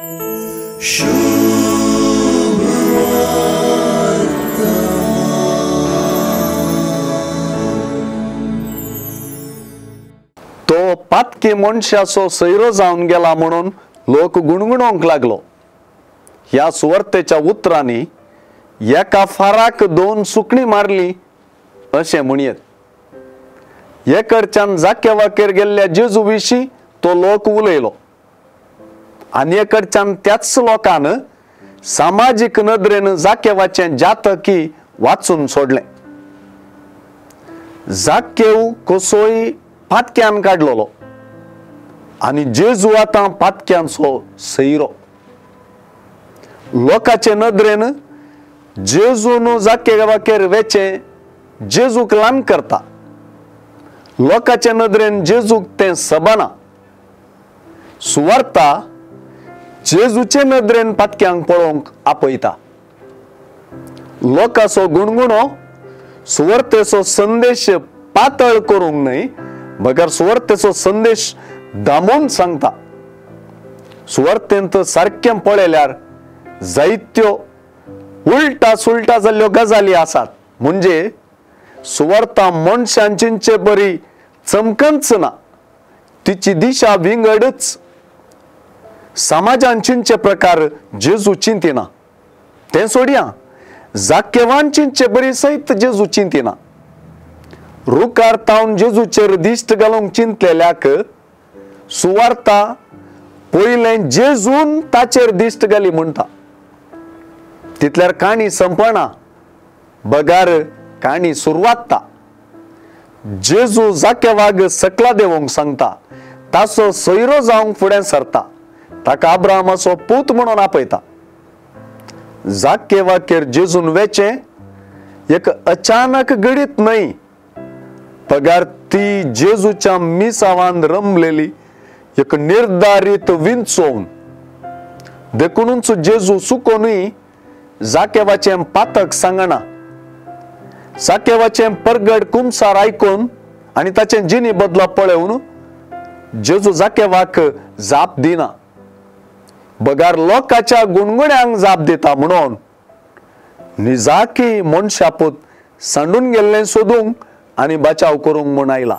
तो पातकी मनशाचो सैरो जावन गेला म्हणून लोक गुणगुणोवंक लागलो। ह्या सुवार्तेच्या उतरांनी एका फाराक 2 सुकणी मारली अशें म्हणयेत। एकडच्यान जाकेवाकेर गेल्ल्या जेजू विशीं तो लोक उलयलो आनी एकडच्यान त्याच लोकान सामाजीक नदरेन जाकेवाचें जातकी वाचून सोडलें। जाकेव कसोय पातक्यान काडलोलो आनी जेजू आतां पातक्यांचो सैरो। लोकाचे नदरेन जेजून जाकेवाकेर वेचें जेजूक ल्हान करता। लोकाचे नदरेन जेजूक तें सबना। सुवार्ता जेजूचे नदरेन पातक्यांक पळोवंक आपयता। लोकाचो गुणगुणो सुवार्तेचो संदेश पातळ करूंक न्हय, बगर सुवार्तेचो संदेश दामून सांगता। सुवार्तेंत सारकें पळयल्यार जायत्यो उलटा सुलटा जाल्ल्यो गजाली आसात। म्हणजे सुवार्ता मनशांचे बरी चमकच ना, तिची दिशा विंगडच। समाजांचे प्रकार जेजू चिंतिना, तें सोडया जाकेवांचे बरी सयत जेजू चिंतिना। रुकार तावन जेजूचेर दिश्ट घालूंक चिंतलेल्याक सुवार्ता पयलें जेजून ताचेर दिश्ट घाली म्हणटा। तितल्यार काणी संपना, बगार काणी सुरवाता। जेजू जाकेवाक सकला देवंक सांगता, ताचो सैरो जावंक फुडें सरता, ताका अब्राहमाचो पूत म्हणून आपयता। जाकेवाकेर जेजून वेचें एक अचानक घडीत न्हय, पगार ती जेजूच्या मिसावान रमलेली एक निर्धारित विंचोवन। देखूनच जेजू सुकोनूय जाकेवाचें पातक सांगना। जाकेवाचें परगड कुमसार आयकून आनी ताचें जिनी बदला पळोवन जेजू जाकेवाक जाप दिना, बगार लोकाच्या गुणगुण्यांक जाप दिता म्हणून निजाकी मनशापूत सांडून गेल्लें सोदूंक आनी बचाव करूंक म्हूण आयला।